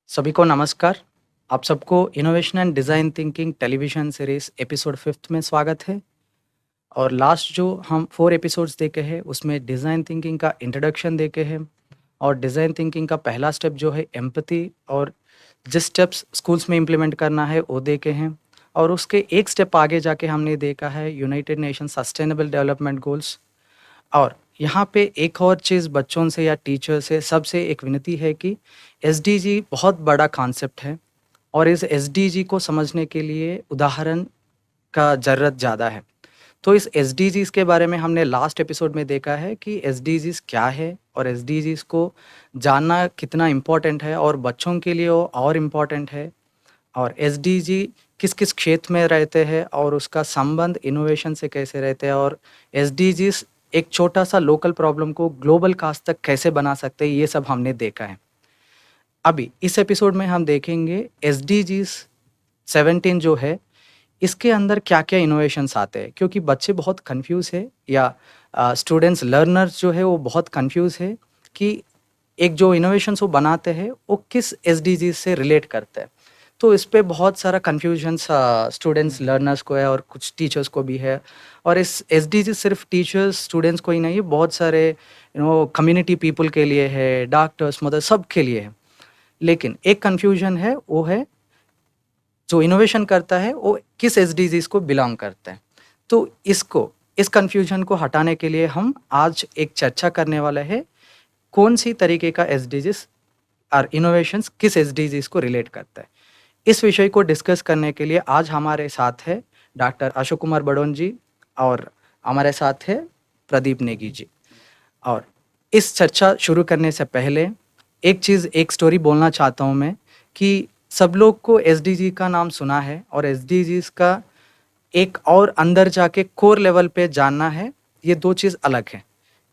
सभी को नमस्कार। आप सबको innovation and design thinking television series episode 5th में स्वागत है। और लास्ट जो हम 4 एपिसोड्स देखे हैं उसमें डिज़ाइन थिंकिंग का इंट्रोडक्शन देखे हैं और डिज़ाइन थिंकिंग का पहला स्टेप जो है एम्पैथी और जिस स्टेप्स स्कूल्स में इम्प्लीमेंट करना है वो देखे हैं। और उसके एक स्टेप आगे जाके हमने देखा है United nation sustainable development goals. और यहाँ पे एक और चीज़ बच्चों से या टीचर से सबसे एक विनती है कि एसडीजी बहुत बड़ा कॉन्सेप्ट है और इस एसडीजी को समझने के लिए उदाहरण का ज़रूरत ज़्यादा है। तो इस एसडीजीज़ के बारे में हमने लास्ट एपिसोड में देखा है कि एसडीजीज़ क्या है और एसडीजीज़ को जानना कितना इम्पोर्टेंट है और बच्चों के लिए वो और इम्पोर्टेंट है। और एसडीजी किस-किस क्षेत्र में रहते हैं और उसका संबंध इनोवेशन से कैसे रहते हैं और एसडीजीज़ एक छोटा-सा लोकल प्रॉब्लम को ग्लोबल कॉज़ तक कैसे बना सकते हैं, ये सब हमने देखा है। अभी इस एपिसोड में हम देखेंगे एसडीजीज़ 17 जो है, इसके अंदर क्या-क्या इनोवेशंस आते हैं क्योंकि बच्चे बहुत कन्फ्यूज़ है या स्टूडेंट्स लर्नर्स जो है वो बहुत कन्फ्यूज़ है कि एक जो इनोवेशंस वो बनाते हैं, वो किस एसडीजीज़ से रिलेट करते हैं। तो इस पे बहुत सारा कन्फ्यूजन्स स्टूडेंट्स लर्नर्स को है और कुछ टीचर्स को भी है। और इस एसडीजी सिर्फ टीचर्स स्टूडेंट्स को ही नहीं है, बहुत सारे कम्युनिटी पीपल के लिए है, डॉक्टर्स मदर सब के लिए है। लेकिन एक कन्फ्यूजन है वो है जो इनोवेशन करता है वो किस एसडीजीज को बिलोंग करता है। तो इस कन्फ्यूजन को हटाने के लिए हम आज एक चर्चा करने वाले हैं कौन सी तरीके का एसडीजीज और इनोवेशंस किस एसडीजीज को रिलेट करता है। इस विषय को डिस्कस करने के लिए आज हमारे साथ है डॉक्टर अशोक कुमार बड़ोन जी और हमारे साथ है प्रदीप नेगी जी। और इस चर्चा शुरू करने से पहले एक स्टोरी बोलना चाहता हूँ मैं कि सब लोग को एसडीजी का नाम सुना है और एसडीजीज का एक और अंदर जाके कोर लेवल पे जानना है, ये दो चीज़ अलग है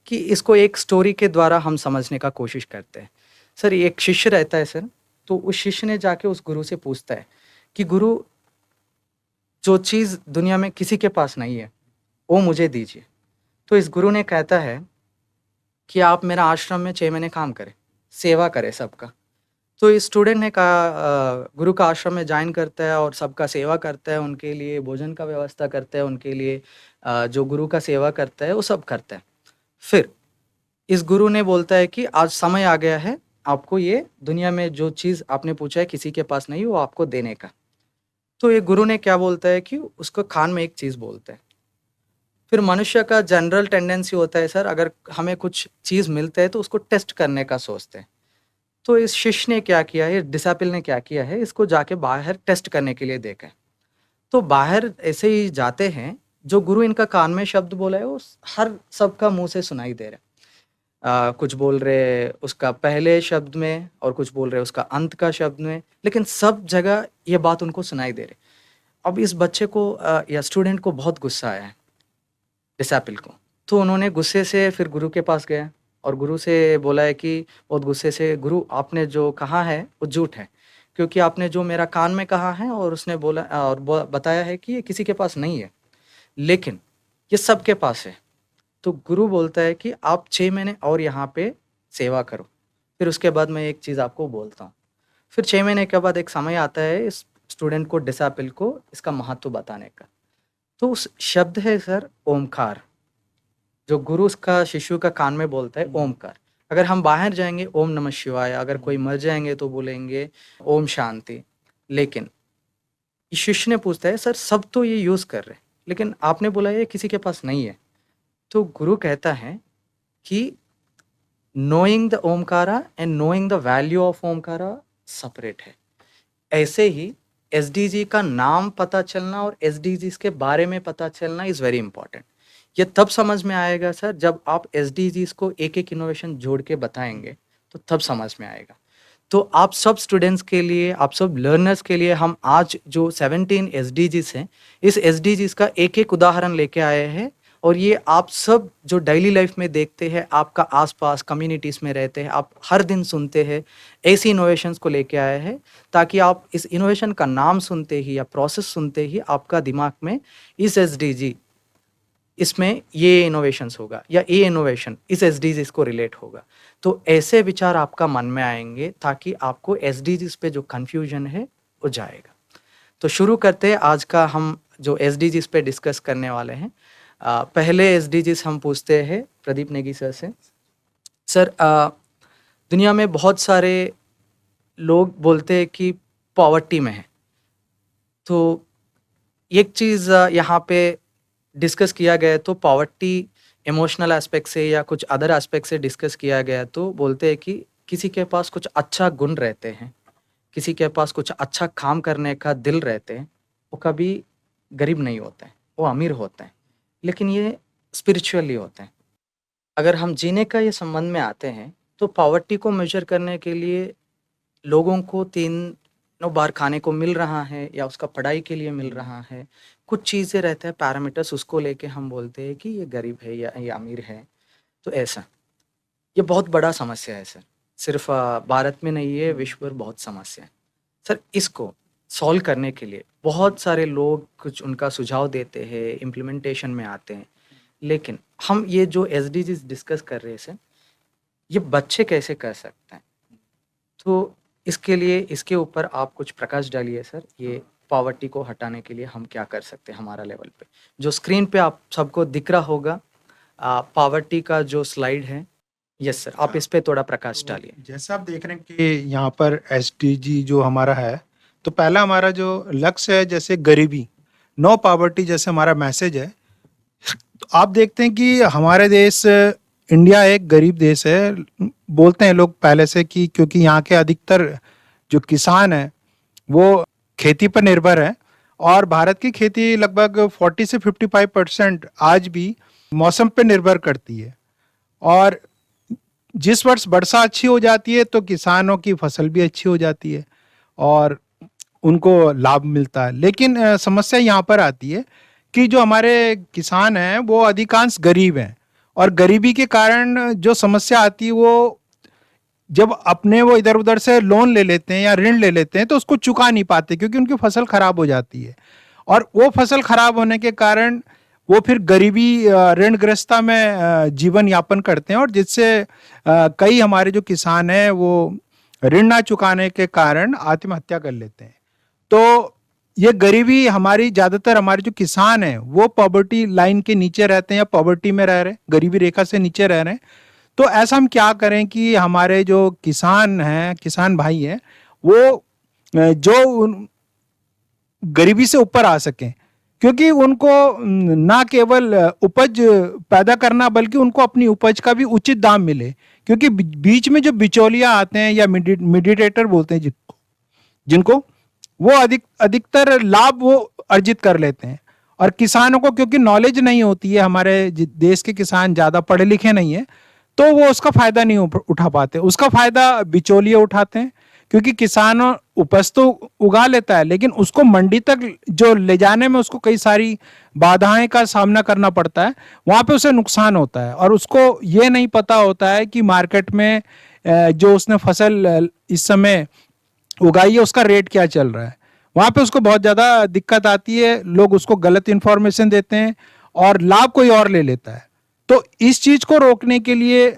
कि इसको एक स्टोरी के द्वारा हम समझने का कोशिश करते हैं। सर एक शिष्य रहता है सर, तो उस शिष्य ने जाके उस गुरु से पूछता है कि गुरु जो चीज़ दुनिया में किसी के पास नहीं है, वो मुझे दीजिए। तो इस गुरु ने कहता है कि आप मेरा आश्रम में 6 महीने काम करें, सेवा करें सबका। तो इस स्टूडेंट ने कहा गुरु का आश्रम में जॉइन करता है और सबका सेवा करता है, उनके लिए भोजन का व्यवस्था करता है, उनके लिए जो गुरु का सेवा करता है वो सब करता है। फिर इस गुरु ने बोलता है कि आज समय आ गया है, आपको ये दुनिया में जो चीज़ आपने पूछा है किसी के पास नहीं, वो आपको देने का। तो ये गुरु ने क्या बोलता है कि उसको कान में एक चीज़ बोलता है। फिर मनुष्य का जनरल टेंडेंसी होता है सर, अगर हमें कुछ चीज़ मिलता है तो उसको टेस्ट करने का सोचते हैं। तो इस शिष्य ने क्या किया है, डिसाइपल ने क्या किया है, इसको जाके बाहर टेस्ट करने के लिए देखा है। तो बाहर ऐसे ही जाते हैं, जो गुरु इनका कान में शब्द बोला है वो हर सबका मुँह से सुनाई दे रहा है। कुछ बोल रहे उसका पहले शब्द में और कुछ बोल रहे उसका अंत का शब्द में, लेकिन सब जगह ये बात उनको सुनाई दे रही। अब इस बच्चे को या स्टूडेंट को बहुत गुस्सा आया है, डिसाइपल को। तो उन्होंने गुस्से से फिर गुरु के पास गया और गुरु से बोला है कि बहुत गुस्से से, गुरु आपने जो कहा है वो झूठ है, क्योंकि आपने जो मेरा कान में कहा है और उसने बोला और बताया है कि ये किसी के पास नहीं है, लेकिन ये सबके पास है। तो गुरु बोलता है कि आप 6 महीने और यहाँ पे सेवा करो, फिर उसके बाद मैं एक चीज़ आपको बोलता हूँ। फिर 6 महीने के बाद एक समय आता है इस स्टूडेंट को, डिसाइपल को इसका महत्व बताने का। तो उस शब्द है सर ओमकार, जो गुरु उसका शिष्य का कान में बोलता है ओमकार। अगर हम बाहर जाएँगे ओम नमः शिवाय, अगर कोई मर जाएँगे तो बोलेंगे ओम शांति। लेकिन इस शिष्य ने पूछता है सर सब तो ये यूज़ कर रहे हैं, लेकिन आपने बोला ये किसी के पास नहीं है। तो गुरु कहता है कि knowing the Omkara and knowing the value of Omkara separate है। ऐसे ही एसडीजी का नाम पता चलना और एसडीजीज के बारे में पता चलना इज़ वेरी इंपॉर्टेंट। ये तब समझ में आएगा सर जब आप एसडीजीज को एक-एक इनोवेशन जोड़ के बताएँगे, तो तब समझ में आएगा। तो आप सब स्टूडेंट्स के लिए, आप सब लर्नर्स के लिए हम आज जो 17 एसडीजीज हैं, इस एसडीजीज का एक-एक उदाहरण लेके आए हैं और ये आप सब जो डेली लाइफ में देखते हैं, आपका आस-पास कम्युनिटीज़ में रहते हैं, आप हर दिन सुनते हैं, ऐसी इनोवेशंस को लेके आए हैं, ताकि आप इस इनोवेशन का नाम सुनते ही या प्रोसेस सुनते ही आपका दिमाग में इस एसडीजी इसमें ये इनोवेशंस होगा या ये इनोवेशन इस एसडीजीज को रिलेट होगा। तो ऐसे विचार आपका मन में आएंगे ताकि आपको एसडीजीज पे जो कंफ्यूजन है वो जाएगा। तो शुरू करते हैं आज का हम जो एसडीजीज पे डिस्कस करने वाले हैं। पहले एसडीजीज हम पूछते हैं प्रदीप नेगी सर से। सर, दुनिया में बहुत सारे लोग बोलते हैं कि पॉवर्टी में है, तो एक चीज़ यहाँ पे डिस्कस किया गया तो पॉवर्टी इमोशनल एस्पेक्ट से या कुछ अदर एस्पेक्ट से डिस्कस किया गया, तो बोलते हैं कि किसी के पास कुछ अच्छा गुण रहते हैं, किसी के पास कुछ अच्छा काम करने का दिल रहते हैं, वो कभी गरीब नहीं होते हैं, वो अमीर होते हैं, लेकिन ये स्पिरिचुअली होते हैं। अगर हम जीने का ये संबंध में आते हैं तो पॉवर्टी को मेजर करने के लिए लोगों को 3 बार खाने को मिल रहा है या उसका पढ़ाई के लिए मिल रहा है, कुछ चीज़ें रहते हैं पैरामीटर्स, उसको लेके हम बोलते हैं कि ये गरीब है या ये अमीर है। तो ऐसा ये बहुत बड़ा समस्या है सर, सिर्फ भारत में नहीं है, विश्व भर बहुत समस्या है सर। इसको सॉल्व करने के लिए बहुत सारे लोग कुछ उनका सुझाव देते हैं, इम्प्लीमेंटेशन में आते हैं, लेकिन हम ये जो एसडीजीज डिस्कस कर रहे हैं सर, ये बच्चे कैसे कर सकते हैं? तो इसके लिए इसके ऊपर आप कुछ प्रकाश डालिए सर। ये पॉवर्टी को हटाने के लिए हम क्या कर सकते हैं हमारा लेवल पे? जो स्क्रीन पे आप सबको दिख रहा होगा पॉवर्टी का जो स्लाइड है। यस सर, आप इस पे थोड़ा प्रकाश डालिए। जैसा आप देख रहे हैं कि यहाँ पर एसडीजी जो हमारा है, तो पहला हमारा जो लक्ष्य है जैसे गरीबी, नो पॉवर्टी जैसे हमारा मैसेज है। तो आप देखते हैं कि हमारे देश इंडिया एक गरीब देश है, बोलते हैं लोग पहले से कि क्योंकि यहाँ के अधिकतर जो किसान हैं वो खेती पर निर्भर है, और भारत की खेती लगभग 40 से 55% आज भी मौसम पर निर्भर करती है। और जिस वर्ष वर्षा अच्छी हो जाती है तो किसानों की फसल भी अच्छी हो जाती है और उनको लाभ मिलता है। लेकिन समस्या यहाँ पर आती है कि जो हमारे किसान हैं वो अधिकांश गरीब हैं, और गरीबी के कारण जो समस्या आती है वो जब अपने वो इधर उधर से लोन ले लेते हैं या ऋण ले लेते हैं तो उसको चुका नहीं पाते, क्योंकि उनकी फसल खराब हो जाती है। और वो फसल खराब होने के कारण वो फिर गरीबी ऋणग्रस्ता में जीवन यापन करते हैं, और जिससे कई हमारे जो किसान हैं वो ऋण ना चुकाने के कारण आत्महत्या कर लेते हैं। तो ये गरीबी हमारी ज़्यादातर हमारे जो किसान हैं वो पॉवर्टी लाइन के नीचे रहते हैं या पॉवर्टी में रह रहे हैं, गरीबी रेखा से नीचे रह रहे हैं। तो ऐसा हम क्या करें कि हमारे जो किसान हैं, किसान भाई हैं, वो जो गरीबी से ऊपर आ सकें, क्योंकि उनको ना केवल उपज पैदा करना बल्कि उनको अपनी उपज का भी उचित दाम मिले, क्योंकि बीच में जो बिचौलिया आते हैं या मिडिएटर बोलते हैं जिनको वो अधिकतर लाभ वो अर्जित कर लेते हैं। और किसानों को क्योंकि नॉलेज नहीं होती है, हमारे देश के किसान ज़्यादा पढ़े लिखे नहीं है, तो वो उसका फायदा नहीं उठा पाते। उसका फायदा बिचौलिए उठाते हैं, क्योंकि किसान उपज तो उगा लेता है लेकिन उसको मंडी तक जो ले जाने में उसको कई सारी बाधाएं का सामना करना पड़ता है, वहाँ पे उसे नुकसान होता है। और उसको ये नहीं पता होता है कि मार्केट में जो उसने फसल इस समय उगाई है उसका रेट क्या चल रहा है। वहाँ पे उसको बहुत ज़्यादा दिक्कत आती है, लोग उसको गलत इन्फॉर्मेशन देते हैं और लाभ कोई और ले लेता है। तो इस चीज़ को रोकने के लिए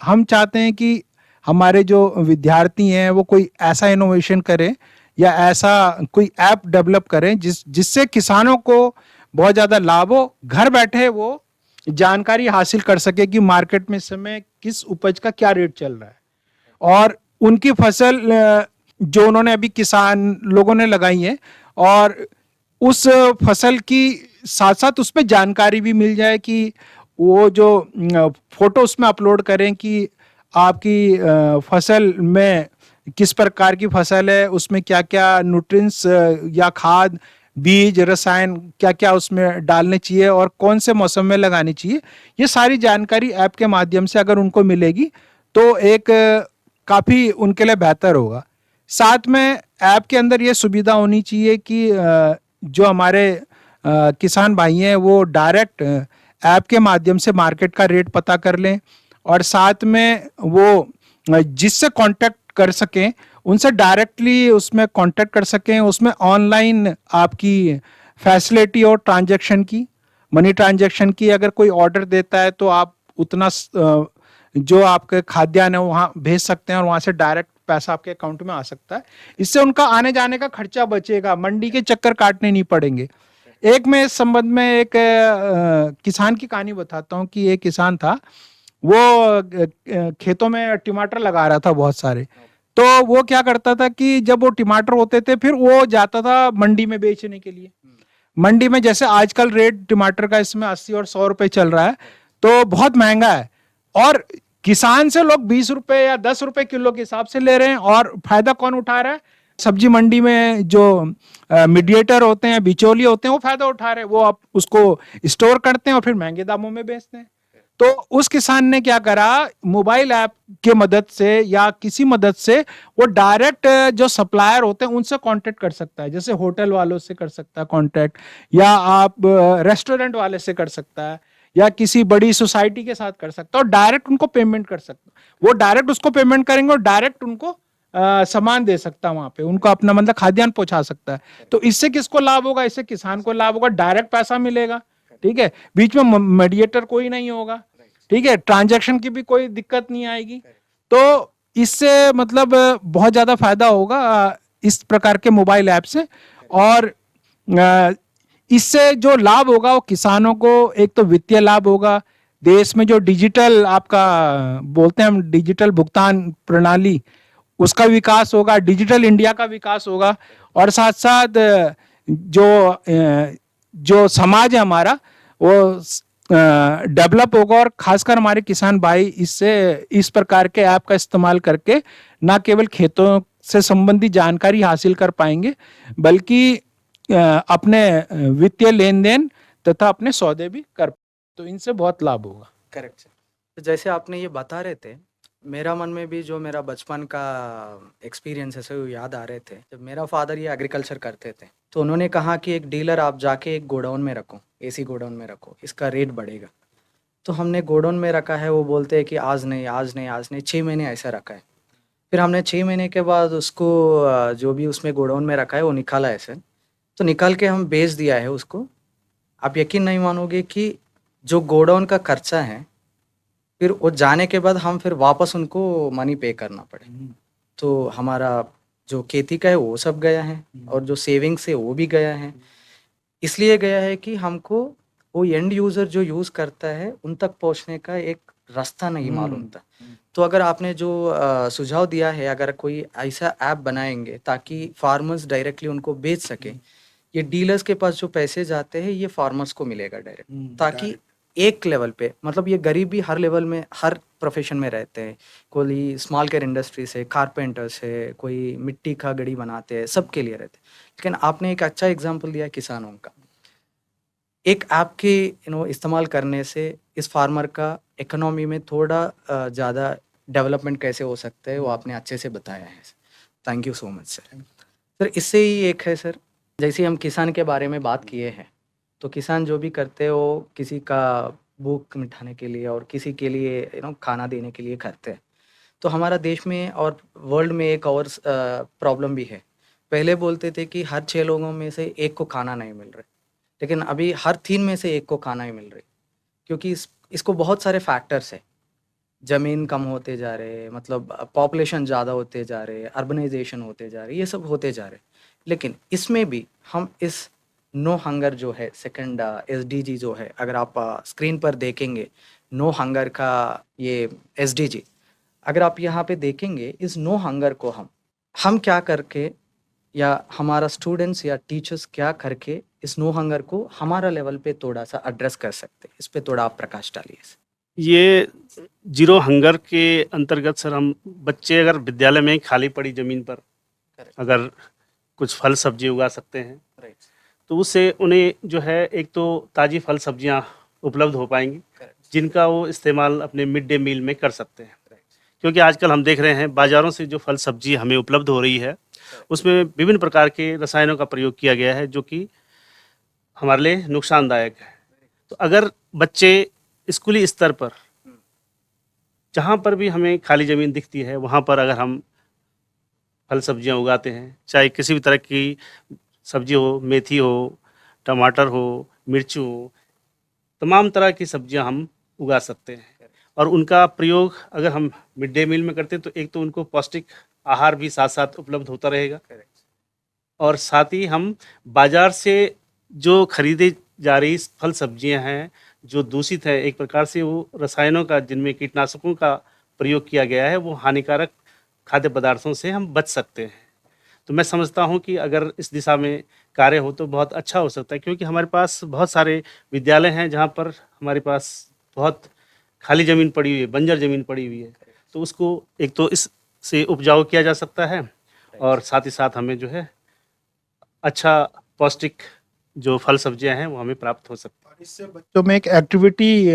हम चाहते हैं कि हमारे जो विद्यार्थी हैं वो कोई ऐसा इनोवेशन करें या ऐसा कोई ऐप डेवलप करें जिससे किसानों को बहुत ज़्यादा लाभ हो, घर बैठे वो जानकारी हासिल कर सके कि मार्केट में इस समय किस उपज का क्या रेट चल रहा है, और उनकी फसल जो उन्होंने अभी किसान लोगों ने लगाई है, और उस फसल की साथ साथ उस पर जानकारी भी मिल जाए कि वो जो फोटो उसमें अपलोड करें कि आपकी फसल में किस प्रकार की फसल है, उसमें क्या क्या न्यूट्रिएंट्स या खाद, बीज, रसायन क्या क्या उसमें डालने चाहिए और कौन से मौसम में लगानी चाहिए। ये सारी जानकारी ऐप के माध्यम से अगर उनको मिलेगी तो एक काफ़ी उनके लिए बेहतर होगा। साथ में ऐप के अंदर ये सुविधा होनी चाहिए कि जो हमारे किसान भाई हैं वो डायरेक्ट ऐप के माध्यम से मार्केट का रेट पता कर लें, और साथ में वो जिससे कांटेक्ट कर सकें उनसे डायरेक्टली उसमें कांटेक्ट कर सकें, उसमें ऑनलाइन आपकी फैसिलिटी और ट्रांजैक्शन की, मनी ट्रांजैक्शन की, अगर कोई ऑर्डर देता है तो आप उतना जो आपके खाद्यान्न है वहाँ भेज सकते हैं और वहाँ से डायरेक्ट पैसा आपके अकाउंट में आ सकता है। इससे उनका आने जाने का खर्चा बचेगा, मंडी के चक्कर काटने नहीं पड़ेंगे। एक मैं इस संबंध में एक किसान की कहानी बताता हूँ कि एक किसान था, वो खेतों में टमाटर लगा रहा था बहुत सारे। तो वो क्या करता था कि जब वो टमाटर होते थे फिर वो जाता था मंडी में बेचने के लिए। मंडी में जैसे आजकल रेट टमाटर का इसमें 80 और 100 रुपए चल रहा है, तो बहुत महंगा है। और किसान से लोग 20 रुपए या 10 रुपए किलो के हिसाब से ले रहे हैं, और फायदा कौन उठा रहा है? सब्जी मंडी में जो मीडिएटर होते हैं, बिचौली होते हैं, वो फायदा उठा रहे हैं। वो आप उसको स्टोर करते हैं और फिर महंगे दामों में बेचते हैं। तो उस किसान ने क्या करा, मोबाइल ऐप के मदद से या किसी मदद से वो डायरेक्ट जो सप्लायर होते हैं उनसे कांटेक्ट कर सकता है। जैसे होटल वालों से कर सकता है कांटेक्ट, या आप रेस्टोरेंट वाले से कर सकता है, या किसी बड़ी सोसाइटी के साथ कर सकता है, और डायरेक्ट उनको पेमेंट कर सकता है। वो डायरेक्ट उसको पेमेंट करेंगे और डायरेक्ट उनको सामान दे सकता है, वहां पे उनको अपना मतलब खाद्यान्न पहुंचा सकता है। तो इससे किसको लाभ होगा? इससे किसान को लाभ होगा, डायरेक्ट पैसा मिलेगा। ठीक है, बीच में मीडिएटर कोई नहीं होगा। ठीक है, ट्रांजैक्शन की भी कोई दिक्कत नहीं आएगी। तो इससे मतलब बहुत ज्यादा फायदा होगा इस प्रकार के मोबाइल ऐप से। और इससे जो लाभ होगा वो किसानों को, एक तो वित्तीय लाभ होगा, देश में जो डिजिटल आपका बोलते हैं हम डिजिटल भुगतान प्रणाली, उसका विकास होगा, डिजिटल इंडिया का विकास होगा। और साथ साथ जो समाज है हमारा वो डेवलप होगा। और खासकर हमारे किसान भाई इससे, इस प्रकार के ऐप का इस्तेमाल करके ना केवल खेतों से संबंधित जानकारी हासिल कर पाएंगे, बल्कि अपने वित्तीय लेन देन तथा अपने सौदे भी कर, तो इनसे बहुत लाभ होगा। Correct sir. तो जैसे आपने ये बता रहे थे, मेरा मन में भी जो मेरा बचपन का एक्सपीरियंस है सो याद आ रहे थे। जब मेरा फादर ये एग्रीकल्चर करते थे तो उन्होंने कहा कि एक डीलर आप जाके एक गोडाउन में रखो, एसी गोडाउन में रखो, इसका रेट बढ़ेगा। तो हमने गोडाउन में रखा है। वो बोलते हैं कि आज नहीं, आज नहीं, आज नहीं, 6 महीने ऐसा रखा है। फिर हमने 6 महीने के बाद उसको जो भी उसमें गोडाउन में रखा है वो निकाला है सर। तो निकाल के हम बेच दिया है उसको। आप यकीन नहीं मानोगे कि जो गोडाउन का खर्चा है, फिर वो जाने के बाद हम फिर वापस उनको मनी पे करना पड़े। तो हमारा जो खेती का है वो सब गया है, और जो सेविंग्स है वो भी गया है। इसलिए गया है कि हमको वो एंड यूज़र जो यूज़ करता है उन तक पहुंचने का एक रास्ता नहीं मालूम था। तो अगर आपने जो सुझाव दिया है, अगर कोई ऐसा ऐप बनाएंगे ताकि फार्मर्स डायरेक्टली उनको बेच सके, ये डीलर्स के पास जो पैसे जाते हैं ये फार्मर्स को मिलेगा डायरेक्ट, ताकि एक लेवल पे, मतलब ये गरीब भी हर लेवल में, हर प्रोफेशन में रहते हैं। कोई स्मॉल केयर इंडस्ट्री से, कारपेंटर्स है, कोई मिट्टी का गड़ी बनाते हैं, सबके लिए रहते हैं। लेकिन आपने एक अच्छा एग्जांपल दिया किसानों का। एक ऐप के इस्तेमाल करने से इस फार्मर का इकोनॉमी में थोड़ा ज़्यादा डेवलपमेंट कैसे हो सकता है वो आपने अच्छे से बताया है। Thank you so much sir. Sir इससे ही एक है सर, जैसे हम किसान के बारे में बात किए हैं, तो किसान जो भी करते हैं वो किसी का भूख मिटाने के लिए और किसी के लिए खाना देने के लिए करते हैं। तो हमारा देश में और वर्ल्ड में एक और प्रॉब्लम भी है। पहले बोलते थे कि हर 6 लोगों में से एक को खाना नहीं मिल रहा, लेकिन अभी हर 3 में से एक को खाना ही मिल रही। क्योंकि इसको बहुत सारे फैक्टर्स है। ज़मीन कम होते जा रहे, मतलब पॉपुलेशन ज़्यादा होते जा रहे, अर्बनाइजेशन होते जा रहे, ये सब होते जा रहे। लेकिन इसमें भी हम इस नो हंगर जो है, सेकंड एसडीजी जो है, अगर आप स्क्रीन पर देखेंगे नो हंगर का ये एसडीजी, अगर आप यहाँ पे देखेंगे इस नो हंगर को हम क्या करके, या हमारा स्टूडेंट्स या टीचर्स क्या करके इस नो हंगर को हमारा लेवल पे थोड़ा सा एड्रेस कर सकते हैं, इस पे थोड़ा आप प्रकाश डालिए। ये जीरो हंगर के अंतर्गत सर, हम बच्चे अगर विद्यालय में खाली पड़ी ज़मीन पर अगर कुछ फल सब्जी उगा सकते हैं, तो उससे उन्हें जो है एक तो ताज़ी फल सब्जियां उपलब्ध हो पाएंगी, जिनका वो इस्तेमाल अपने मिड डे मील में कर सकते हैं। क्योंकि आजकल हम देख रहे हैं बाज़ारों से जो फल सब्जी हमें उपलब्ध हो रही है, उसमें विभिन्न प्रकार के रसायनों का प्रयोग किया गया है, जो कि हमारे लिए नुकसानदायक है। तो अगर बच्चे स्कूली स्तर पर जहाँ पर भी हमें खाली ज़मीन दिखती है, वहाँ पर अगर हम फल सब्जियाँ उगाते हैं, चाहे किसी भी तरह की सब्जी हो, मेथी हो, टमाटर हो, मिर्च हो, तमाम तरह की सब्जियां हम उगा सकते हैं। और उनका प्रयोग अगर हम मिड डे मील में करते हैं तो एक तो उनको पौष्टिक आहार भी साथ साथ उपलब्ध होता रहेगा, और साथ ही हम बाजार से जो खरीदे जा रही फल सब्जियां हैं जो दूषित है, एक प्रकार से वो रसायनों का, जिनमें कीटनाशकों का प्रयोग किया गया है, वो हानिकारक खाद्य पदार्थों से हम बच सकते हैं। तो मैं समझता हूँ कि अगर इस दिशा में कार्य हो तो बहुत अच्छा हो सकता है, क्योंकि हमारे पास बहुत सारे विद्यालय हैं जहाँ पर हमारे पास बहुत खाली ज़मीन पड़ी हुई है, बंजर ज़मीन पड़ी हुई है। तो उसको एक तो इससे उपजाऊ किया जा सकता है, और साथ ही साथ हमें जो है अच्छा पौष्टिक जो फल सब्जियां हैं वो हमें प्राप्त हो सकता है। और इससे बच्चों में एक एक्टिविटी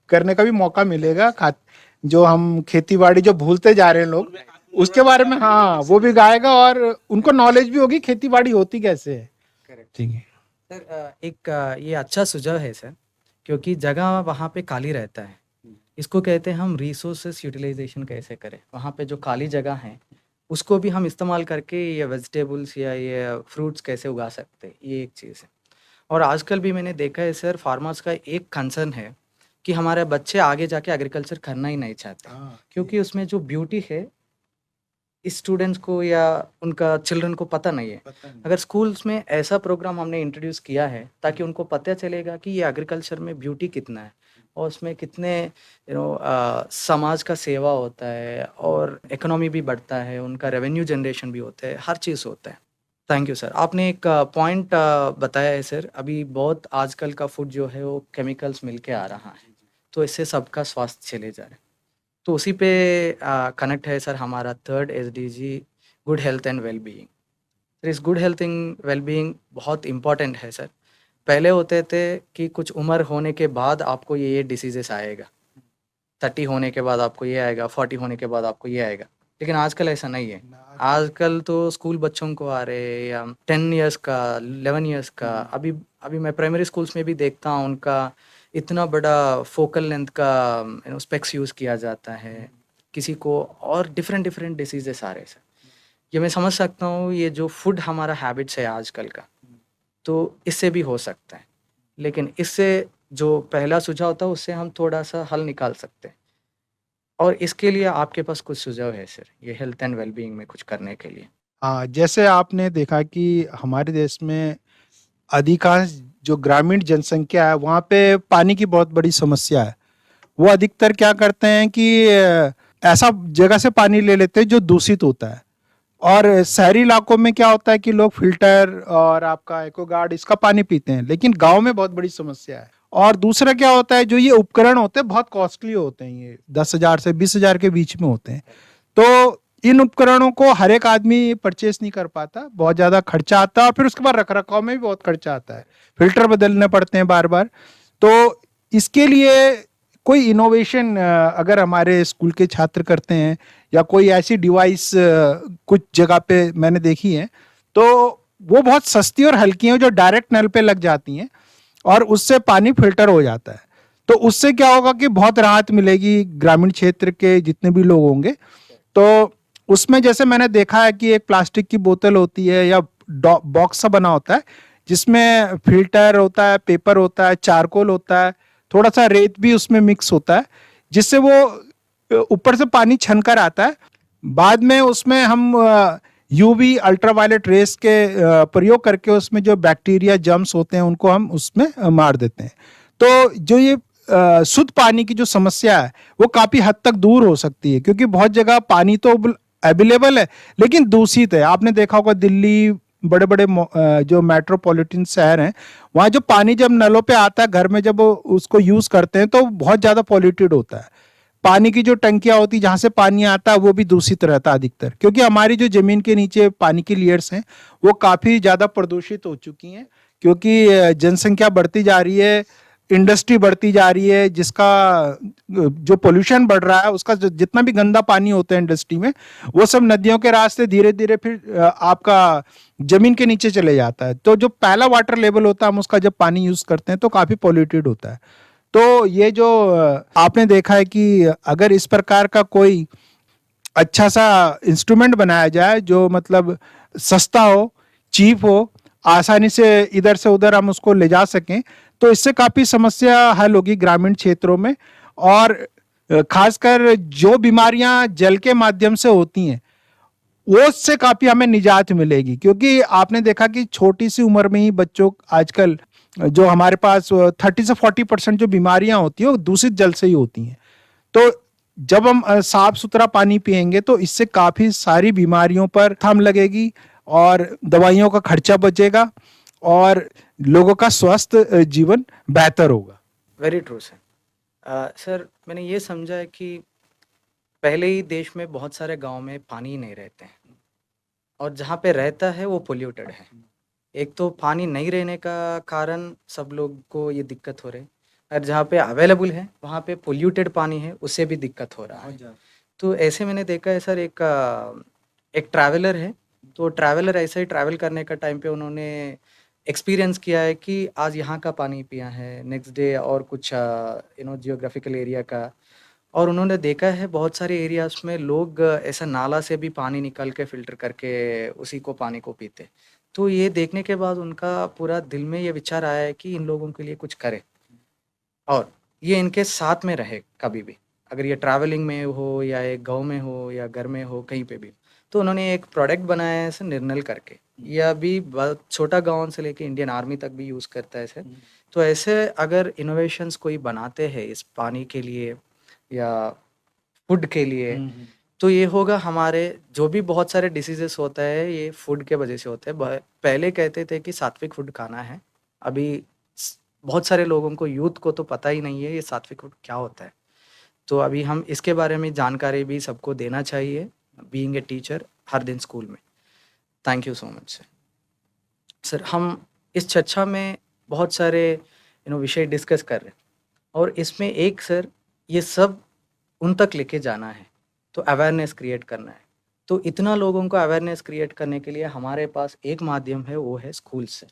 करने का भी मौका मिलेगा, जो हम खेती बाड़ी जो भूलते जा रहे हैं लोग, उसके बारे में हाँ वो भी गाएगा और उनको नॉलेज भी होगी खेती बाड़ी होती कैसे है। ठीक है सर, एक ये अच्छा सुझाव है सर, क्योंकि जगह वहाँ पे खाली रहता है। इसको कहते हैं हम रिसोर्सेस यूटिलाइजेशन कैसे करें। वहाँ पे जो खाली जगह है उसको भी हम इस्तेमाल करके ये वेजिटेबल्स या ये फ्रूट्स कैसे उगा सकते हैं, ये एक चीज़ है। और आजकल भी मैंने देखा है सर, फार्मर्स का एक कंसर्न है कि हमारे बच्चे आगे जाके एग्रीकल्चर करना ही नहीं चाहते, क्योंकि उसमें जो ब्यूटी है स्टूडेंट्स को या उनका चिल्ड्रन को पता नहीं है। अगर स्कूल्स में ऐसा प्रोग्राम हमने इंट्रोड्यूस किया है ताकि उनको पता चलेगा कि ये एग्रीकल्चर में ब्यूटी कितना है और उसमें कितने समाज का सेवा होता है और इकोनॉमी भी बढ़ता है, उनका रेवेन्यू जनरेशन भी होता है, हर चीज़ होता है। Thank you sir. आपने एक पॉइंट बताया है सर, अभी बहुत आजकल का फूड जो है वो केमिकल्स मिल के आ रहा है, तो इससे सबका स्वास्थ्य चले जा रहा है। तो उसी पे कनेक्ट है सर हमारा third SDG, good health and wellbeing. Sir इस गुड हेल्थ एंड वेलबीइंग बहुत इम्पॉर्टेंट है सर। पहले होते थे कि कुछ उम्र होने के बाद आपको ये डिसीजेस आएगा, 30 होने के बाद आपको ये आएगा, 40 होने के बाद आपको ये आएगा, लेकिन आजकल ऐसा नहीं है। आजकल तो स्कूल बच्चों को आ रहे हैं, या 10 इयर्स का, 11 इयर्स का। अभी अभी मैं प्राइमरी स्कूल्स में भी देखता हूँ उनका इतना बड़ा फोकल लेंथ का स्पेक्स यूज़ किया जाता है किसी को, और डिफरेंट डिफरेंट डिसीजेस आ रहे हैं सर। ये मैं समझ सकता हूँ, ये जो फूड हमारा हैबिट्स है आजकल का, तो इससे भी हो सकता है, लेकिन इससे जो पहला सुझाव था उससे हम थोड़ा सा हल निकाल सकते हैं। और इसके लिए आपके पास कुछ सुझाव है सर, ये हेल्थ एंड वेलबीइंग में कुछ करने के लिए? हाँ, जैसे आपने देखा कि हमारे देश में अधिकांश जो ग्रामीण जनसंख्या है वहाँ पे पानी की बहुत बड़ी समस्या है। वो अधिकतर क्या करते हैं कि ऐसा जगह से पानी ले लेते हैं जो दूषित होता है, और शहरी इलाकों में क्या होता है कि लोग फिल्टर और आपका एक्वागार्ड इसका पानी पीते हैं, लेकिन गांव में बहुत बड़ी समस्या है। और दूसरा क्या होता है, जो ये उपकरण होते हैं बहुत कॉस्टली होते हैं, ये 10,000 से 20,000 के बीच में होते हैं। तो इन उपकरणों को हर एक आदमी परचेस नहीं कर पाता, बहुत ज्यादा खर्चा आता है, और फिर उसके बाद रख रखाव में भी बहुत खर्चा आता है, फिल्टर बदलने पड़ते हैं बार बार। तो इसके लिए कोई इनोवेशन अगर हमारे स्कूल के छात्र करते हैं, या कोई ऐसी डिवाइस कुछ जगह पे मैंने देखी है, तो वो बहुत सस्ती और हल्की हैं, जो डायरेक्ट नल पे लग जाती हैं और उससे पानी फिल्टर हो जाता है। तो उससे क्या होगा कि बहुत राहत मिलेगी ग्रामीण क्षेत्र के जितने भी लोग होंगे। तो उसमें जैसे मैंने देखा है कि एक प्लास्टिक की बोतल होती है या बॉक्स सा बना होता है, जिसमें फिल्टर होता है, पेपर होता है, चारकोल होता है, थोड़ा सा रेत भी उसमें मिक्स होता है, जिससे वो ऊपर से पानी छन कर आता है। बाद में उसमें हम यूवी अल्ट्रावायलेट रेस के प्रयोग करके उसमें जो बैक्टीरिया जर्म्स होते हैं उनको हम उसमें मार देते हैं। तो जो ये शुद्ध पानी की जो समस्या है वो काफी हद तक दूर हो सकती है, क्योंकि बहुत जगह पानी तो अवेलेबल है लेकिन दूषित है। आपने देखा होगा दिल्ली, बड़े बड़े जो मेट्रोपॉलिटन शहर हैं, वहाँ जो पानी जब नलों पे आता है, घर में जब उसको यूज करते हैं तो बहुत ज्यादा पॉल्यूटेड होता है। पानी की जो टंकियां होती जहां से पानी आता है वो भी दूषित रहता है अधिकतर, क्योंकि हमारी जो जमीन के नीचे पानी की लेयर्स हैं वो काफी ज्यादा प्रदूषित हो चुकी हैं, क्योंकि जनसंख्या बढ़ती जा रही है, इंडस्ट्री बढ़ती जा रही है, जिसका जो पोल्यूशन बढ़ रहा है, उसका जितना भी गंदा पानी होता है इंडस्ट्री में, वो सब नदियों के रास्ते धीरे धीरे फिर आपका जमीन के नीचे चले जाता है। तो जो पहला वाटर लेवल होता है, हम उसका जब पानी यूज करते हैं तो काफी पॉल्यूटेड होता है। तो ये जो आपने देखा है कि अगर इस प्रकार का कोई अच्छा सा इंस्ट्रूमेंट बनाया जाए जो मतलब सस्ता हो, चीप हो, आसानी से इधर से उधर हम उसको ले जा सकें, तो इससे काफ़ी समस्या हल होगी ग्रामीण क्षेत्रों में। और खासकर जो बीमारियां जल के माध्यम से होती हैं वो उससे काफ़ी हमें निजात मिलेगी, क्योंकि आपने देखा कि छोटी सी उम्र में ही बच्चों आजकल जो हमारे पास 30 से 40% जो बीमारियां होती हैं वो दूषित जल से ही होती हैं। तो जब हम साफ सुथरा पानी पिएंगे तो इससे काफी सारी बीमारियों पर थम लगेगी और दवाइयों का खर्चा बचेगा और लोगों का स्वस्थ जीवन बेहतर होगा। Very true sir. सर मैंने ये समझा है कि पहले ही देश में बहुत सारे गांव में पानी ही नहीं रहते हैं, और जहाँ पे रहता है वो पोल्यूटेड है। एक तो पानी नहीं रहने का कारण सब लोग को ये दिक्कत हो रही है, और जहाँ पे अवेलेबल है वहाँ पे पोल्यूटेड पानी है, उससे भी दिक्कत हो रहा है। तो ऐसे मैंने देखा है सर, एक ट्रैवलर है, तो ट्रैवलर ऐसे ही ट्रैवल करने का टाइम पे उन्होंने एक्सपीरियंस किया है कि आज यहाँ का पानी पिया है, नेक्स्ट डे और कुछ जियोग्राफिकल एरिया का, और उन्होंने देखा है बहुत सारे एरियाज में लोग ऐसा नाला से भी पानी निकाल के फिल्टर करके उसी को पानी को पीते। तो ये देखने के बाद उनका पूरा दिल में ये विचार आया है कि इन लोगों के लिए कुछ करे और ये इनके साथ में रहे कभी भी, अगर ये ट्रैवलिंग में हो या एक गांव में हो या घर में हो, कहीं पे भी। तो उन्होंने एक प्रोडक्ट बनाया है इसे निर्नल करके, ये अभी बहुत छोटा गांव से लेके इंडियन आर्मी तक भी यूज़ करता है इसे। तो ऐसे अगर इनोवेशंस कोई बनाते हैं इस पानी के लिए या फूड के लिए, तो ये होगा हमारे जो भी बहुत सारे डिसीजेस होता है ये फूड के वजह से होते हैं। पहले कहते थे कि सात्विक फूड खाना है, अभी बहुत सारे लोगों को, यूथ को तो पता ही नहीं है ये सात्विक फूड क्या होता है। तो अभी हम इसके बारे में जानकारी भी सबको देना चाहिए, बीइंग ए टीचर हर दिन स्कूल में। Thank you so much sir. Sir हम इस चर्चा में बहुत सारे विषय डिस्कस कर रहे हैं, और इसमें एक सर ये सब उन तक लेके जाना है, तो अवेयरनेस क्रिएट करना है। तो इतना लोगों को अवेयरनेस क्रिएट करने के लिए हमारे पास एक माध्यम है, वो है स्कूल से।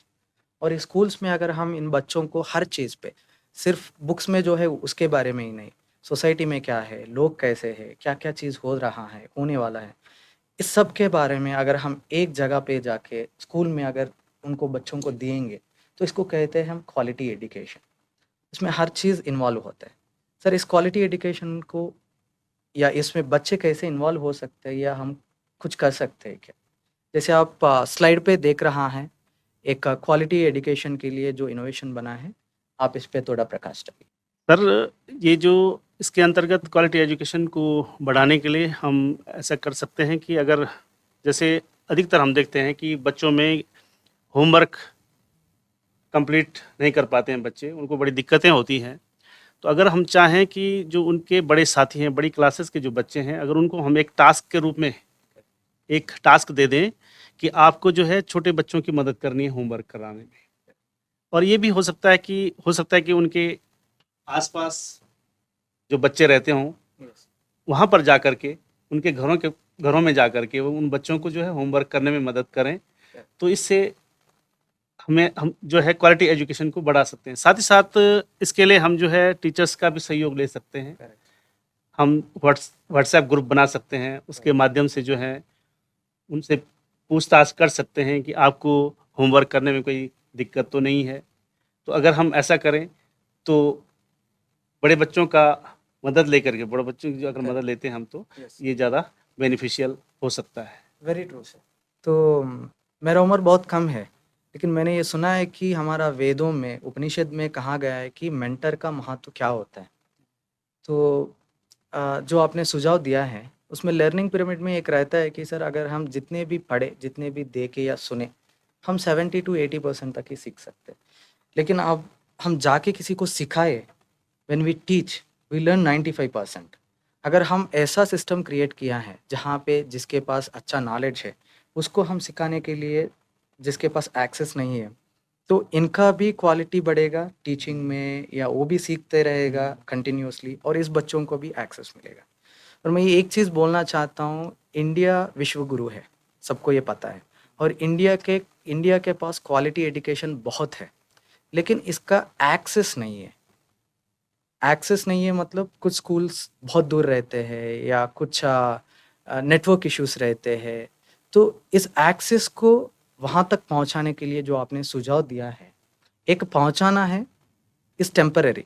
और स्कूल्स में अगर हम इन बच्चों को हर चीज़ पे, सिर्फ बुक्स में जो है उसके बारे में ही नहीं, सोसाइटी में क्या है, लोग कैसे हैं, क्या क्या चीज़ हो रहा है, होने वाला है, इस सब के बारे में अगर हम एक जगह पे जाके स्कूल में अगर उनको बच्चों को देंगे, तो इसको कहते हैं हम क्वालिटी एजुकेशन। इसमें हर चीज़ इन्वॉल्व होता है। सर इस क्वालिटी एजुकेशन को या इसमें बच्चे कैसे इन्वॉल्व हो सकते हैं या हम कुछ कर सकते हैं क्या? जैसे आप स्लाइड पे देख रहा हैं, एक क्वालिटी एजुकेशन के लिए जो इनोवेशन बना है, आप इस पे थोड़ा प्रकाश डालिए। सर ये जो इसके अंतर्गत क्वालिटी एजुकेशन को बढ़ाने के लिए हम ऐसा कर सकते हैं कि अगर जैसे अधिकतर हम देखते हैं कि बच्चों में होमवर्क कंप्लीट नहीं कर पाते हैं बच्चे, उनको बड़ी दिक्कतें होती हैं। तो अगर हम चाहें कि जो उनके बड़े साथी हैं, बड़ी क्लासेस के जो बच्चे हैं, अगर उनको हम एक टास्क के रूप में एक टास्क दे दें कि आपको जो है छोटे बच्चों की मदद करनी है होमवर्क कराने में, और ये भी हो सकता है कि उनके आसपास जो बच्चे रहते हों वहाँ पर जा कर के उनके घरों में जा कर के वो उन बच्चों को जो है होमवर्क करने में मदद करें। तो इससे हम जो है क्वालिटी एजुकेशन को बढ़ा सकते हैं। साथ ही साथ इसके लिए हम जो है टीचर्स का भी सहयोग ले सकते हैं। हम व्हाट्सएप ग्रुप बना सकते हैं, उसके माध्यम से जो है उनसे पूछताछ कर सकते हैं कि आपको होमवर्क करने में कोई दिक्कत तो नहीं है। तो अगर हम ऐसा करें तो बड़े बच्चों की जो अगर मदद लेते हैं हम, तो ये ज़्यादा बेनिफिशियल हो सकता है। Very true sir. तो मेरा उम्र बहुत कम है, लेकिन मैंने ये सुना है कि हमारा वेदों में, उपनिषद में कहा गया है कि मेंटर का महत्व क्या होता है। तो जो आपने सुझाव दिया है उसमें लर्निंग पिरामिड में एक रहता है कि सर अगर हम जितने भी पढ़े, जितने भी देखे या सुने, हम 70 to 80% तक ही सीख सकते हैं। लेकिन अब हम जाके किसी को सिखाए, when we teach we learn 95%। अगर हम ऐसा सिस्टम क्रिएट किया है जहाँ पे जिसके पास अच्छा नॉलेज है उसको हम सिखाने के लिए जिसके पास एक्सेस नहीं है, तो इनका भी क्वालिटी बढ़ेगा टीचिंग में, या वो भी सीखते रहेगा कंटिन्यूसली और इस बच्चों को भी एक्सेस मिलेगा। और मैं ये एक चीज़ बोलना चाहता हूँ, इंडिया विश्व गुरु है, सबको ये पता है, और इंडिया के पास क्वालिटी एजुकेशन बहुत है, लेकिन इसका एक्सेस नहीं है। एक्सेस नहीं है मतलब कुछ स्कूल्स बहुत दूर रहते हैं या कुछ नेटवर्क इश्यूज रहते हैं। तो इस एक्सेस को वहाँ तक पहुँचाने के लिए जो आपने सुझाव दिया है, एक पहुँचाना है इज़ टेम्पररी,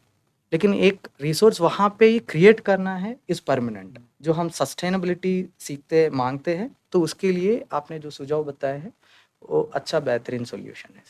लेकिन एक रिसोर्स वहाँ पे ही क्रिएट करना है इज़ परमानेंट, जो हम सस्टेनेबिलिटी सीखते मांगते हैं। तो उसके लिए आपने जो सुझाव बताया है वो अच्छा बेहतरीन सॉल्यूशन है।